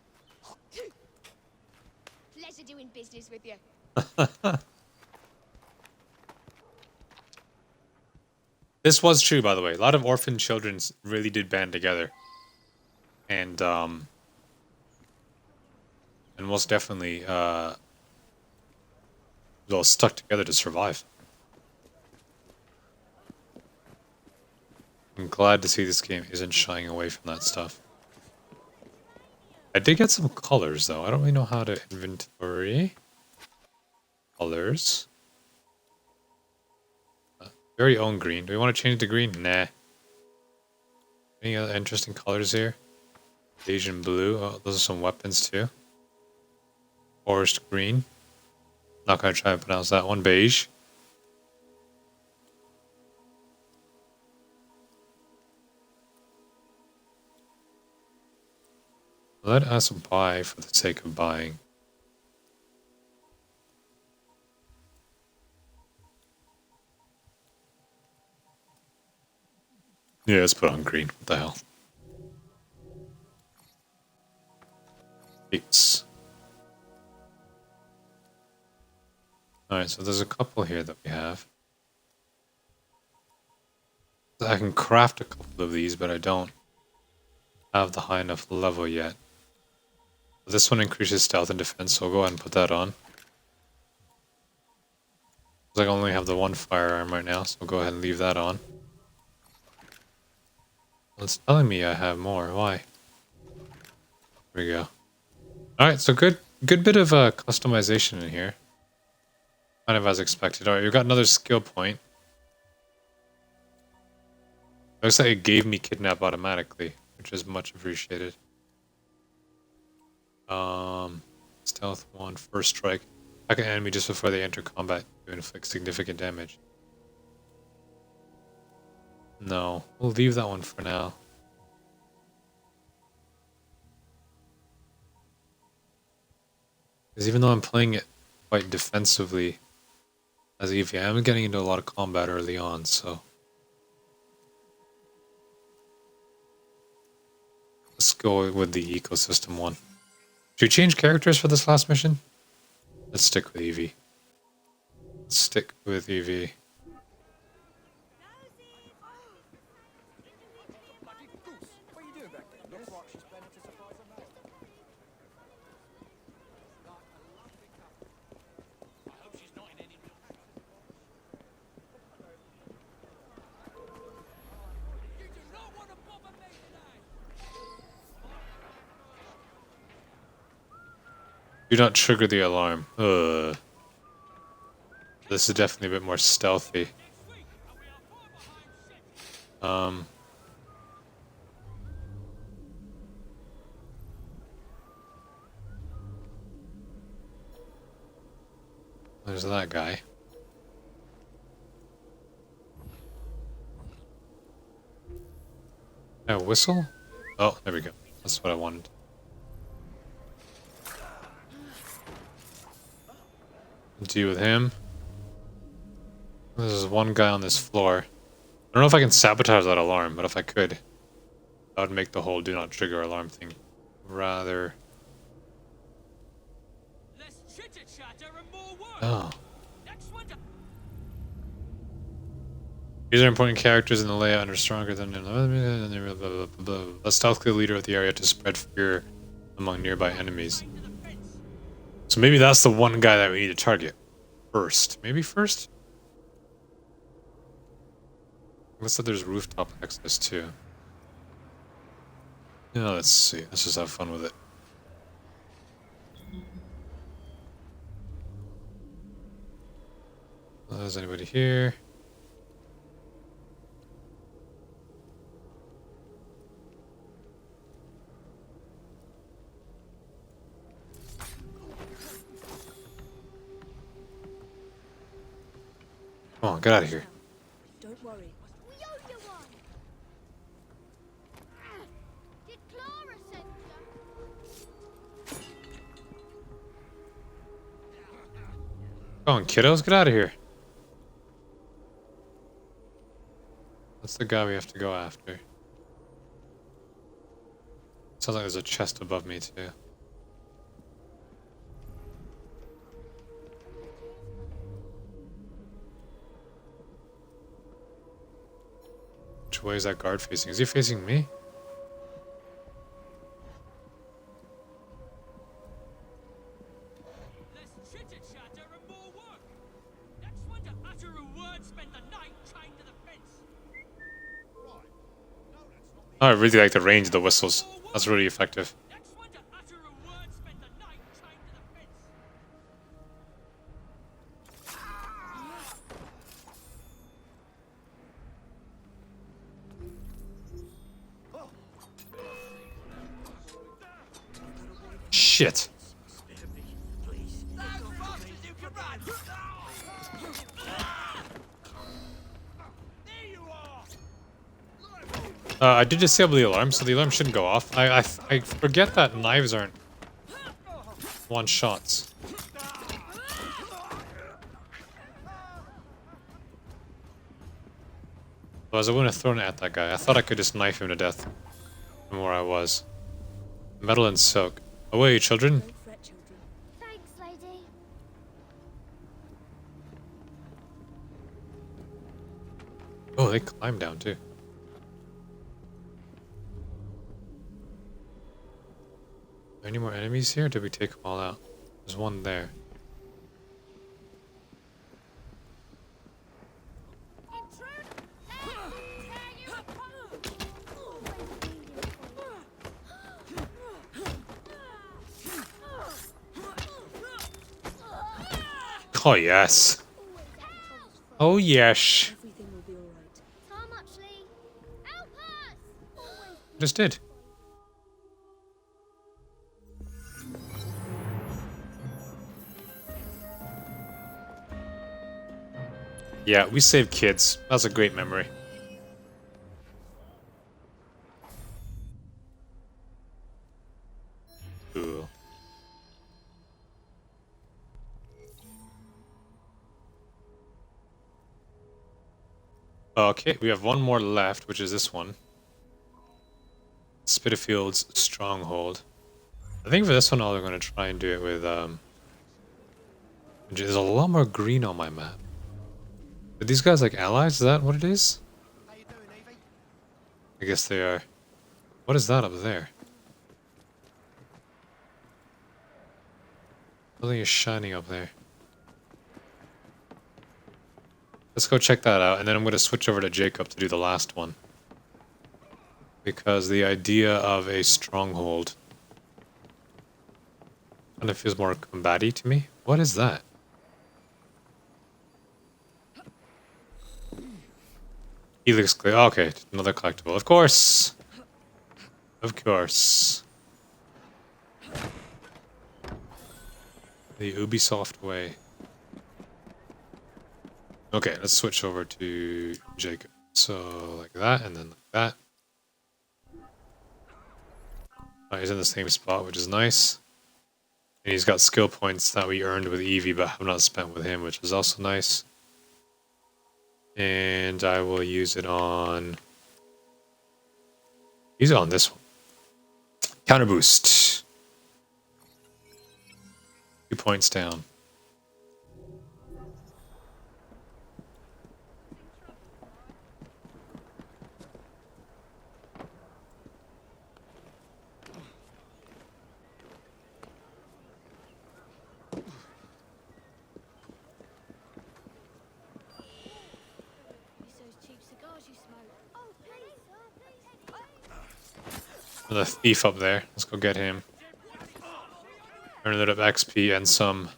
Pleasure doing business with you. This was true, by the way. A lot of orphan children really did band together. And most definitely, well, stuck together to survive. I'm glad to see this game isn't shying away from that stuff. I did get some colors, though. I don't really know how to inventory. Colors. We already own green. Do we want to change to green? Nah. Any other interesting colors here? Asian blue. Oh, those are some weapons too. Forest green. Not gonna try and pronounce that one. Beige. Let us buy for the sake of buying. Yeah, let's put on green. What the hell? Eights. Alright, so there's a couple here that we have. I can craft a couple of these, but I don't have the high enough level yet. This one increases stealth and defense, so we'll go ahead and put that on. I only have the one firearm right now, so we'll go ahead and leave that on. Well, it's telling me I have more. Why? There we go. Alright, so good bit of customization in here. Kind of as expected. Alright, we've got another skill point. Looks like it gave me kidnap automatically, which is much appreciated. Stealth 1, first strike. Attack an enemy just before they enter combat to inflict significant damage. No, we'll leave that one for now. Because even though I'm playing it quite defensively as Eevee, I am getting into a lot of combat early on, so... Let's go with the ecosystem one. Should we change characters for this last mission? Let's stick with Eevee. Let's stick with Eevee. Do not trigger the alarm. Ugh. This is definitely a bit more stealthy. There's that guy. A whistle? Oh, there we go. That's what I wanted. Deal with him. There's one guy on this floor. I don't know if I can sabotage that alarm, but if I could, that would make the whole do not trigger alarm thing rather Oh. These are important characters in the layout and are stronger than a stealthy leader of the area to spread fear among nearby enemies. So maybe that's the one guy that we need to target first. Maybe first? Looks like there's rooftop access too. Yeah, let's see. Let's just have fun with it. Is anybody here? Come on, get out of here. Don't worry. Did Clara send you? Come on, kiddos, get out of here. That's the guy we have to go after. Sounds like there's a chest above me too. Which way is that guard facing? Is he facing me? Oh, I really like the range of the whistles. That's really effective. Shit. I did disable the alarm, so the alarm shouldn't go off. I forget that knives aren't one shots. Otherwise, I wouldn't have thrown it at that guy. I thought I could just knife him to death from where I was. Metal and silk. Away, children. Thanks, lady. Oh, they climb down too. Are there any more enemies here? Or did we take them all out? There's one there. Oh yes. Oh yes. Everything will be all right. Tom Muchley, help us! Just did. Yeah, we saved kids. That's a great memory. Cool. Okay, we have one more left, which is this one. Spitalfield's Stronghold. I think for this one, all they're going to try and do it with, there's a lot more green on my map. Are these guys like allies? Is that what it is? I guess they are. What is that up there? Something is shining up there. Let's go check that out, and then I'm going to switch over to Jacob to do the last one. Because the idea of a stronghold kind of feels more combat-y to me. What is that? Helix Clay. Oh, okay, another collectible. Of course! Of course. The Ubisoft way. Okay, let's switch over to Jacob. So, like that, and then like that. Oh, he's in the same spot, which is nice. And he's got skill points that we earned with Evie, but have not spent with him, which is also nice. And I will use it on... Use it on this one. Counter boost. 2 points down. The thief up there. Let's go get him. Earn a little XP and some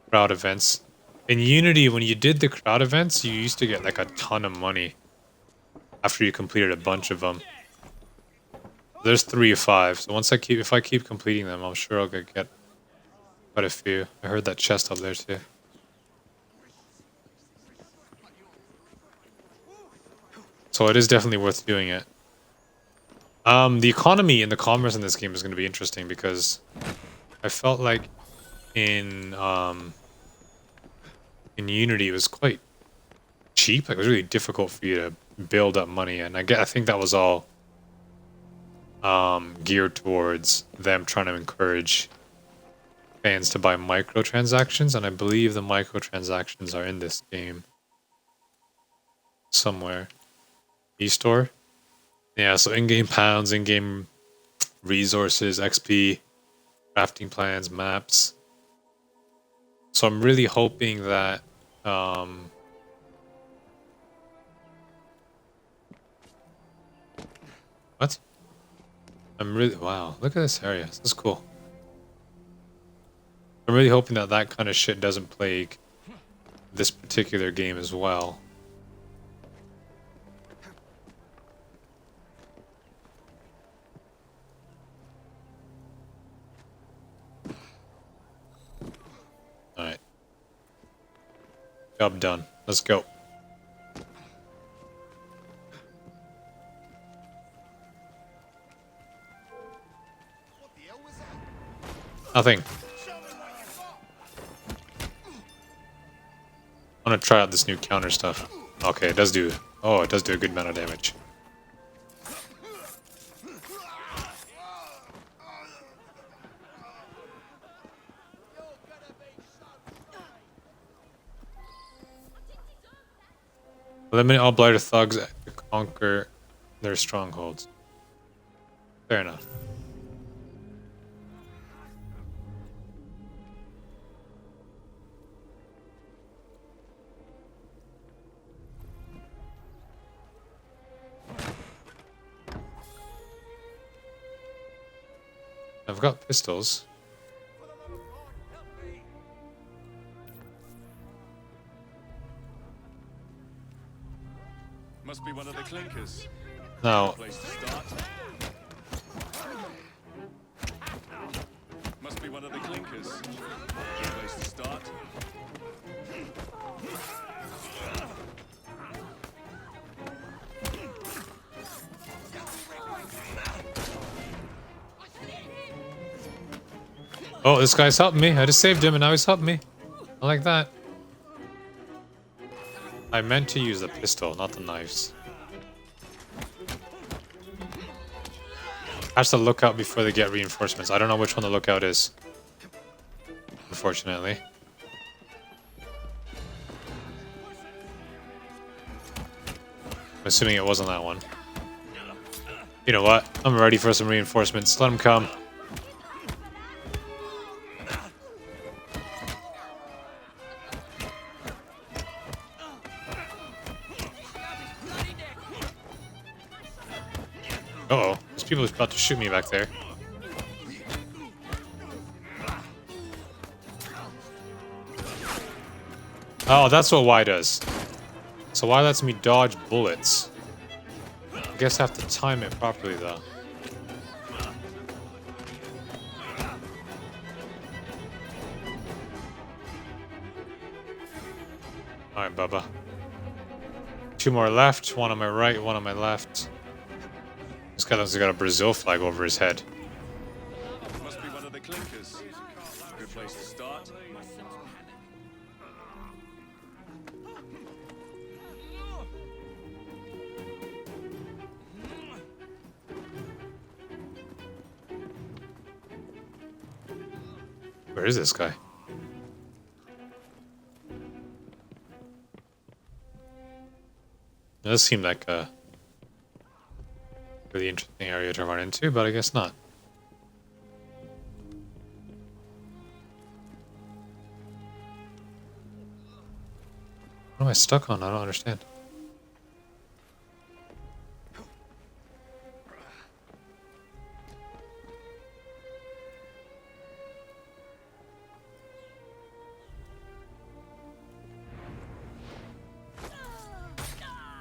crowd events. In Unity, when you did the crowd events, you used to get like a ton of money after you completed a bunch of them. There's 3 of 5, so if I keep completing them, I'm sure I'll get quite a few. I heard that chest up there too. So it is definitely worth doing it. The economy and the commerce in this game is going to be interesting because I felt like in Unity it was quite cheap. Like, it was really difficult for you to build up money, and I think that was all geared towards them trying to encourage fans to buy microtransactions, and I believe the microtransactions are in this game somewhere. E-store? Yeah, so in-game pounds, in-game resources, XP, crafting plans, maps. So I'm really hoping that what? Wow, look at this area. This is cool. I'm really hoping that that kind of shit doesn't plague this particular game as well. Alright. Job done. Let's go. Nothing. I want to try out this new counter stuff. Okay, it does do... Oh, it does do a good amount of damage. Eliminate all blighter thugs to conquer their strongholds. Fair enough. I've got pistols. Must be one of the clinkers. No. Place to start. Must be one of the clinkers. Good place to start. Oh, this guy's helping me. I just saved him and now he's helping me. I like that. I meant to use the pistol, not the knives. That's the lookout before they get reinforcements. I don't know which one the lookout is. Unfortunately. I'm assuming it wasn't that one. You know what? I'm ready for some reinforcements. Let them come. Uh-oh. There's people about to shoot me back there. Oh, that's what Y does. So Y lets me dodge bullets. I guess I have to time it properly, though. Alright, Bubba. 2 more left, 1 on my right, 1 on my left. This guy looks like he's got a Brazil flag over his head. Must be one of the clinkers. Good place to start. Where is this guy? It does seem like a really interesting area to run into, but I guess not. What am I stuck on? I don't understand.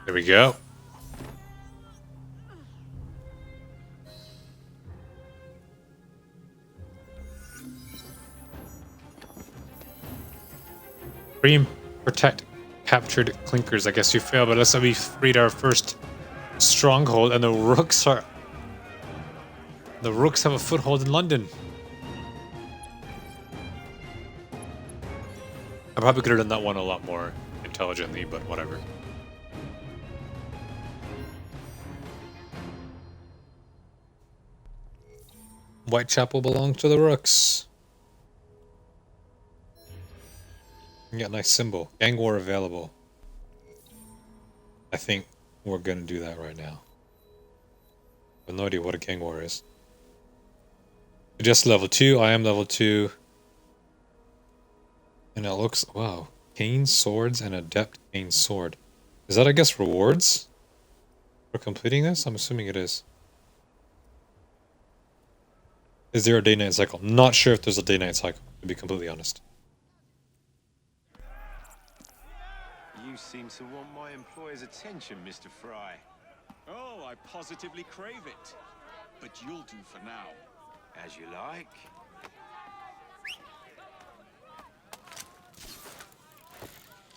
There we go. Free and protect captured clinkers. I guess you fail, but that's how we freed our first stronghold, and the rooks have a foothold in London. I probably could have done that one a lot more intelligently, but whatever. Whitechapel belongs to the rooks. You got a nice symbol. Gang war available. I think we're gonna do that right now. I have no idea what a gang war is. Just level 2. I am level 2. And it looks... Wow. Cane swords and adept cane sword. Is that, I guess, rewards? For completing this? I'm assuming it is. Is there a day-night cycle? Not sure if there's a day-night cycle, to be completely honest. You seem to want my employer's attention, Mr. Fry. Oh, I positively crave it. But you'll do for now. As you like.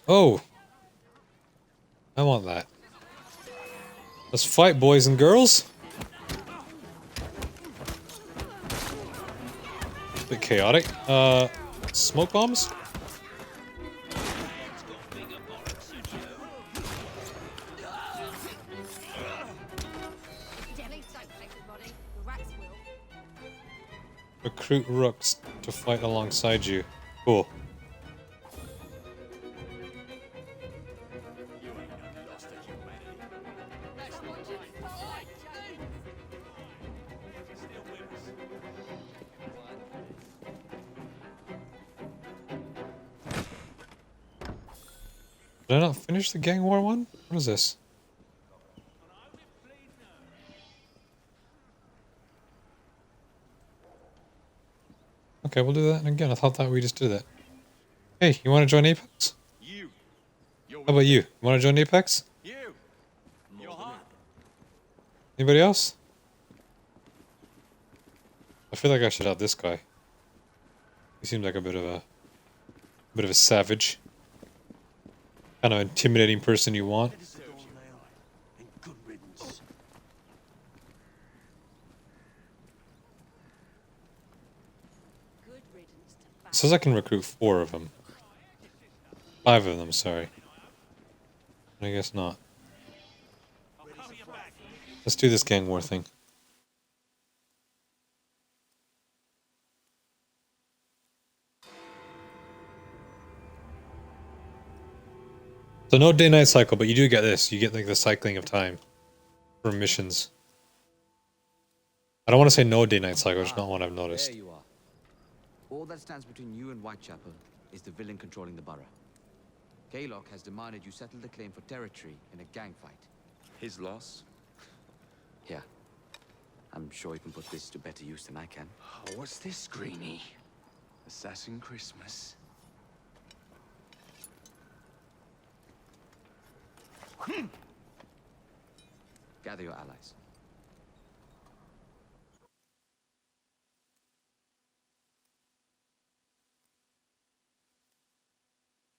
Oh! I want that. Let's fight, boys and girls! Bit chaotic. Smoke bombs? Recruit rooks to fight alongside you. Cool. Did I not finish the gang war one? What is this? Okay, we'll do that again. I thought that we just did that. Hey, you want to join Apex? How about you? You want to join Apex? Anybody else? I feel like I should have this guy. He seems like a bit of a savage. Kind of intimidating person you want. It says I can recruit 4 of them. 5 of them, sorry. I guess not. Let's do this gang war thing. So no day-night cycle, but you do get this. You get like the cycling of time for missions. I don't want to say no day-night cycle, it's not one I've noticed. There you are. All that stands between you and Whitechapel is the villain controlling the borough. Kaylock has demanded you settle the claim for territory in a gang fight. His loss? Yeah. I'm sure he can put this to better use than I can. Oh, what's this, Greenie? Assassin Christmas. Gather your allies.